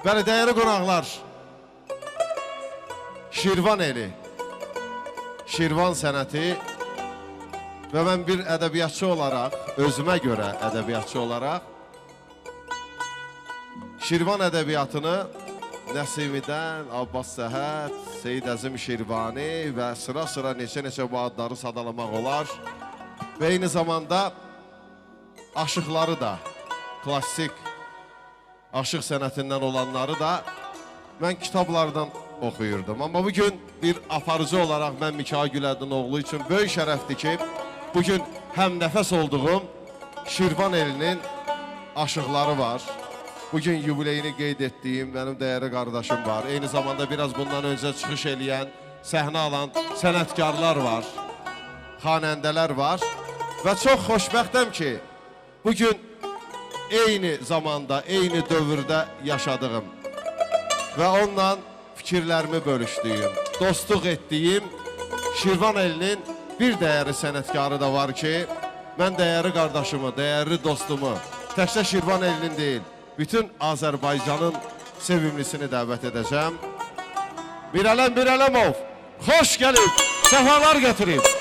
Bəli, dəyərli qonaqlar, Şirvan eli, Şirvan sənəti və mən bir ədəbiyyatçı olaraq, özümə görə ədəbiyyatçı olaraq, Şirvan ədəbiyyatını Nəsimidən, Abbas Səhət, Seyid Əzim Şirvani və sıra-sıra neçə-neçə bu adları sadalamaq olar. Və eyni zamanda aşıqları da, klassik aşıq sənətindən olanları da mən kitablardan oxuyurdum. Amma bugün bir aparıcı olaraq mən Mikail Gülədin oğlu üçün böyük şərəfdir ki, bugün həm nəfəs olduğum Şirvan elinin aşıqları var. Bugün yubileyini qeyd etdiyim mənim dəyərli qardaşım var. Eyni zamanda biraz bundan öncə çıxış eləyən, səhnə alan sənətkarlar var, xanəndələr var. Və çox xoşbəxtəm ki, bugün eyni zamanda, eyni dövrdə yaşadığım və onunla fikirlərimi bölüşdüyüm, dostluq etdiyim Şirvan elinin bir dəyərli sənətkarı da var ki, mən dəyərli qardaşımı, dəyərli dostumu, təkcə Şirvan elinin deyil, bütün Azərbaycanın sevimlisini dəvət edəcəm. Mirələm, xoş gəlib, səfalar götürüb.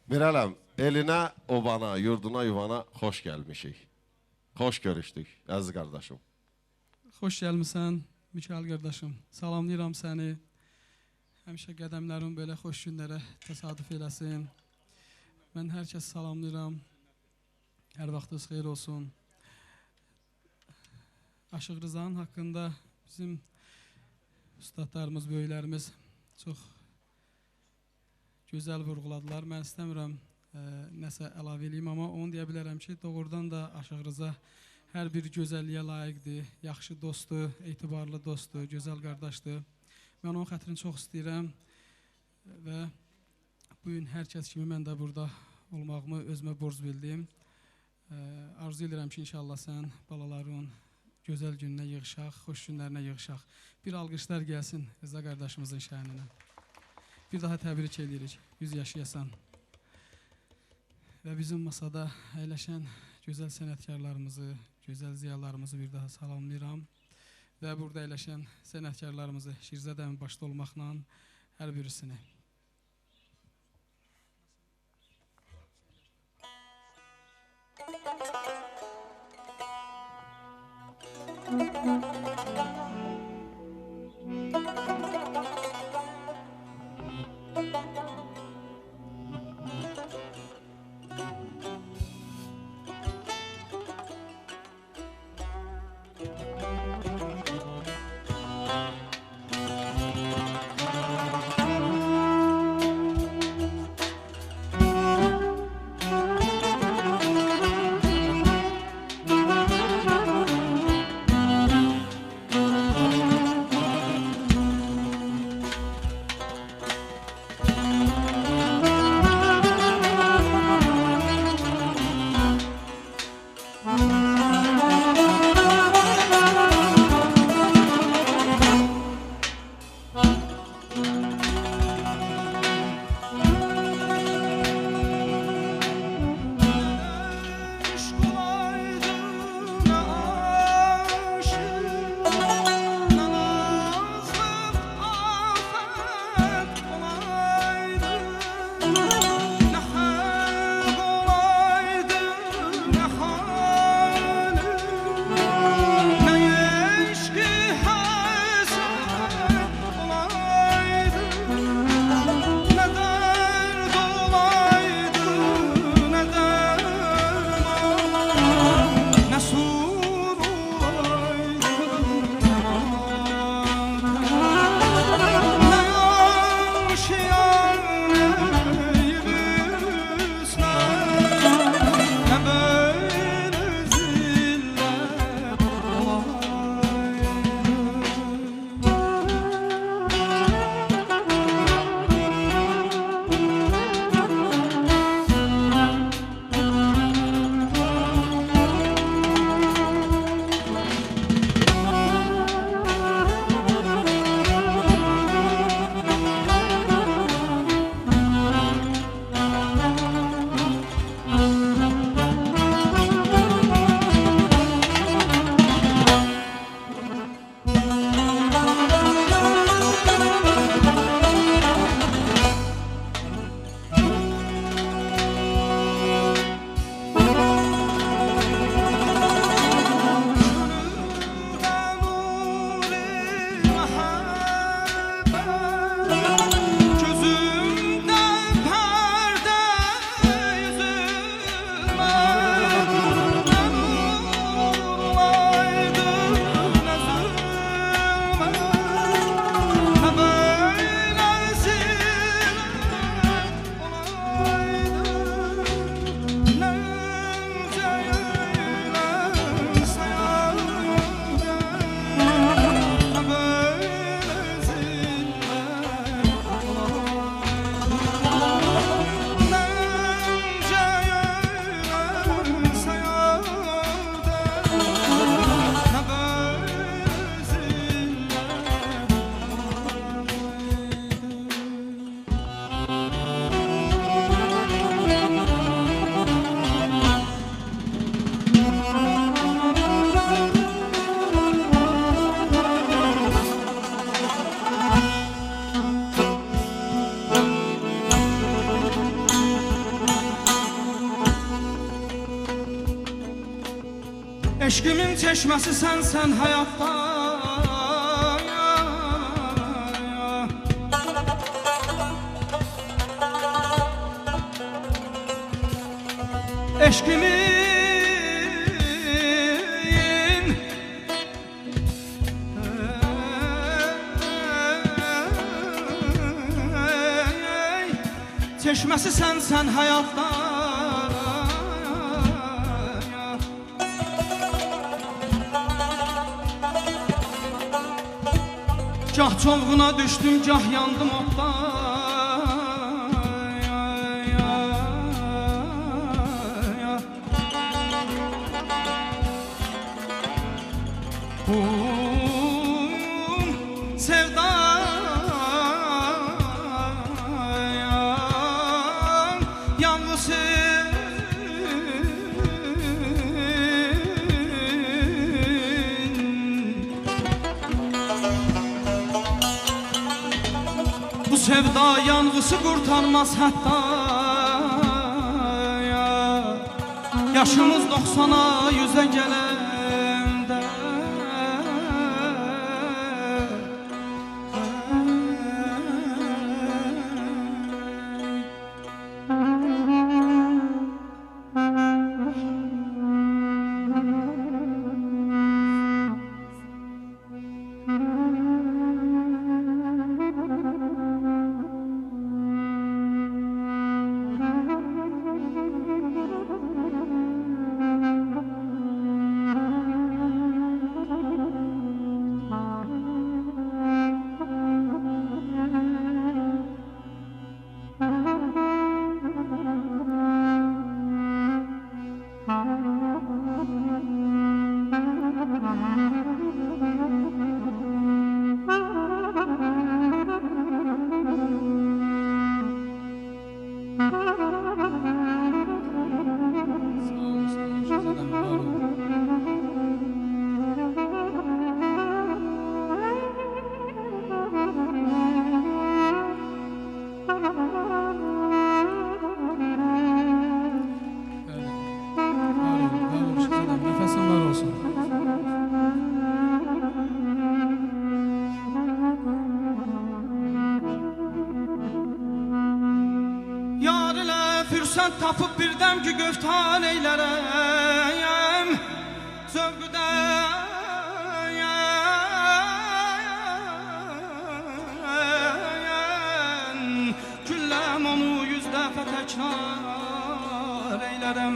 Mirələm, elinə, obana, yurduna, yuvana xoş gəlmişik. Xoş görüşdük, əziz qardaşım. Xoş gəlmişsən, Mikail qardaşım. Salamlayıram səni. Həmişə qədəmlərin belə xoş günlərə təsadüf eləsin. Mən hər kəs salamlayıram. Hər vaxtınız xeyir olsun. Aşıq Rızanın haqqında bizim ustadlarımız, böyüklərimiz çox gözəl vurğuladılar. Mən istəmirəm nəsə əlavə eləyim, amma onu deyə bilərəm ki, doğrudan da Aşıq Rıza hər bir gözəlliyə layiqdir, yaxşı dostdur, etibarlı dostdur, gözəl qardaşdır. Mən onun xətrini çox istəyirəm və bugün hər kəs kimi mən də burada olmağımı özümə borc bildim. Arzu edirəm ki, inşallah sən balaların gözəl gününə yığışaq, xoş günlərinə yığışaq. Bir alqışlar gəlsin Rıza qardaşımızın şəhəninə. Bir daha təbrik edirik, 100 yaşayasan. Və bizim masada əyləşən gözəl sənətkarlarımızı, gözəl ziyalarımızı bir daha salamlayıram. Və burada əyləşən sənətkarlarımızı Şirzədəmin başda olmaqla hər birisini. Eşkimin çeşməsi sənsən həyatda. Eşkimin çeşməsi sənsən həyatda. Gah çovğuna düşdüm, gah yandım otda. Sevda yalnızsın. Bu sevda yanğısı kurtarmaz hatta. Yaşımız 90'a 100'e gələndə. Fürsət tapıb birdən ki göftan eylərəm. Zövqüdən gülləm onu 100 dəfə təkrar eylərəm.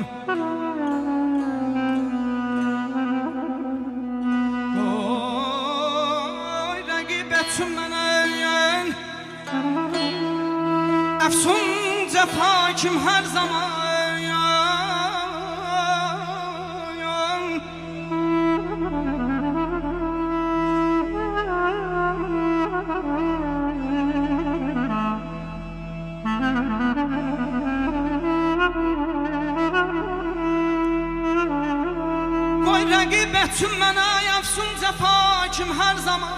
Oy rəqib etsin mənə əfsun cəfa kim hər zaman. Qoy rəqib etsin mənə əfsun cəfa kim hər zaman.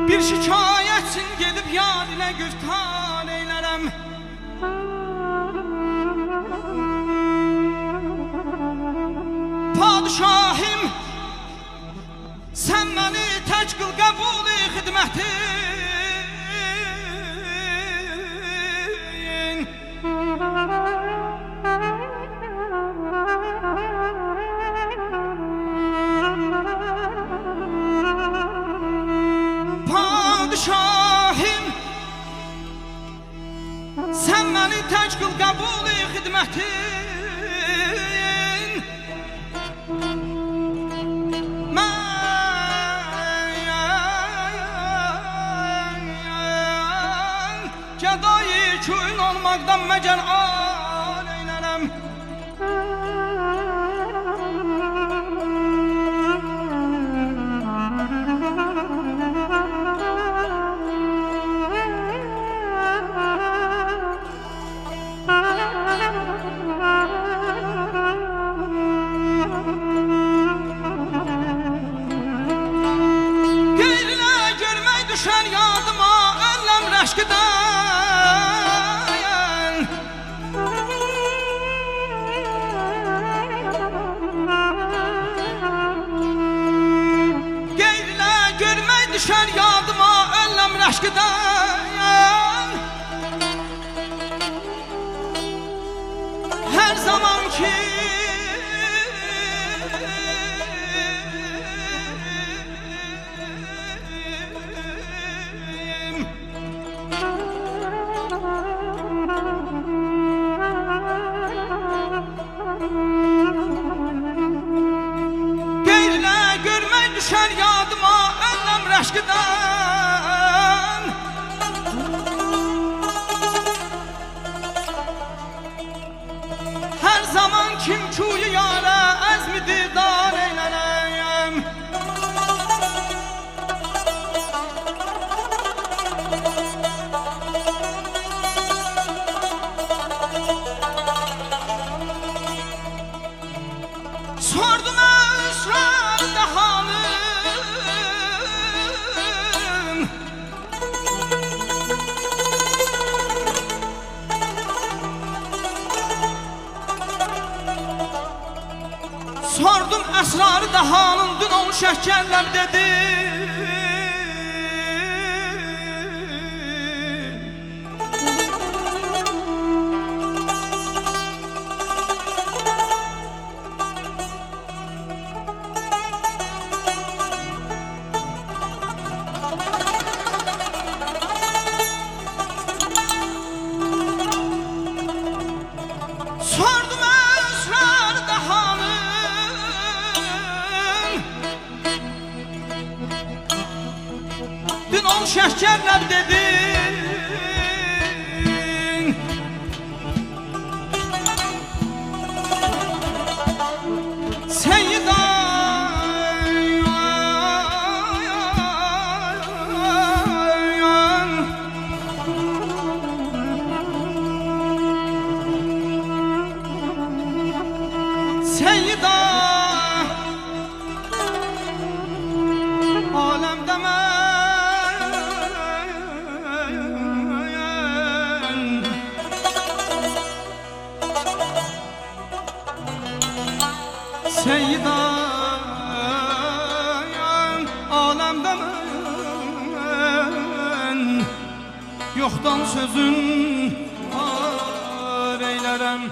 Bir şikayetsin gedib yar ilə güftan eylərəm. Padişahim sən məni tək qıl qəbul-i xidmətin. Padişahim sən məni tək qıl qəbul-i xidmətin. Mən rəşqdən hər zaman ki qeyrilə görmək düşər yadıma önləm rəşqdən hər zaman kim kuyu yara əzmidir dar eylənəyəm sordum esrar dahanım sordum esrarı dahanın dün ol şəkərlər dedi sordum esrar dahanın dün ol şəkərlər dedin Seyyida Seyyida alemde mən Seyyida alemde mən yoxdan sözün var eylərəm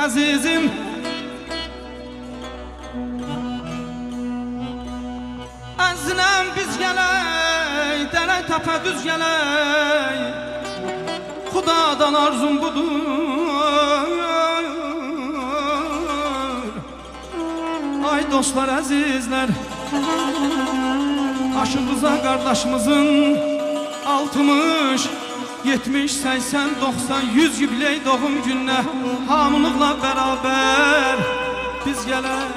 Azizim Əzləm biz gələk Dərə təpə düz gələk Xudadan arzum budur Ay dostlar, əzizlər Aşımıza qardaşımızın 60 70, 80, 90, 100 yubiley doğum gününə hamılıqla bərabər biz gələk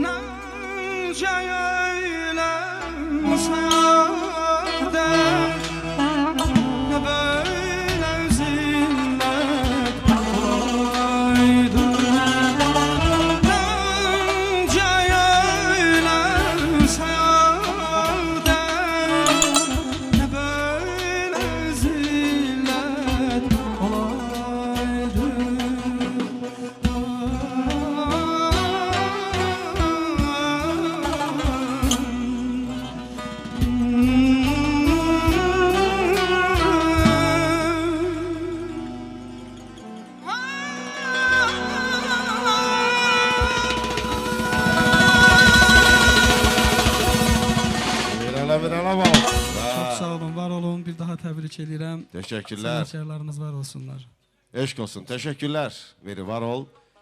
Nəncə eyləmsən də nə belə zillət olaydı Çok sağ olun, var olun. Bir daha təbrik edirəm. Teşekkürler. Sənətkarlarınız var olsunlar. Eşk olsun. Teşekkürler. Veri var ol.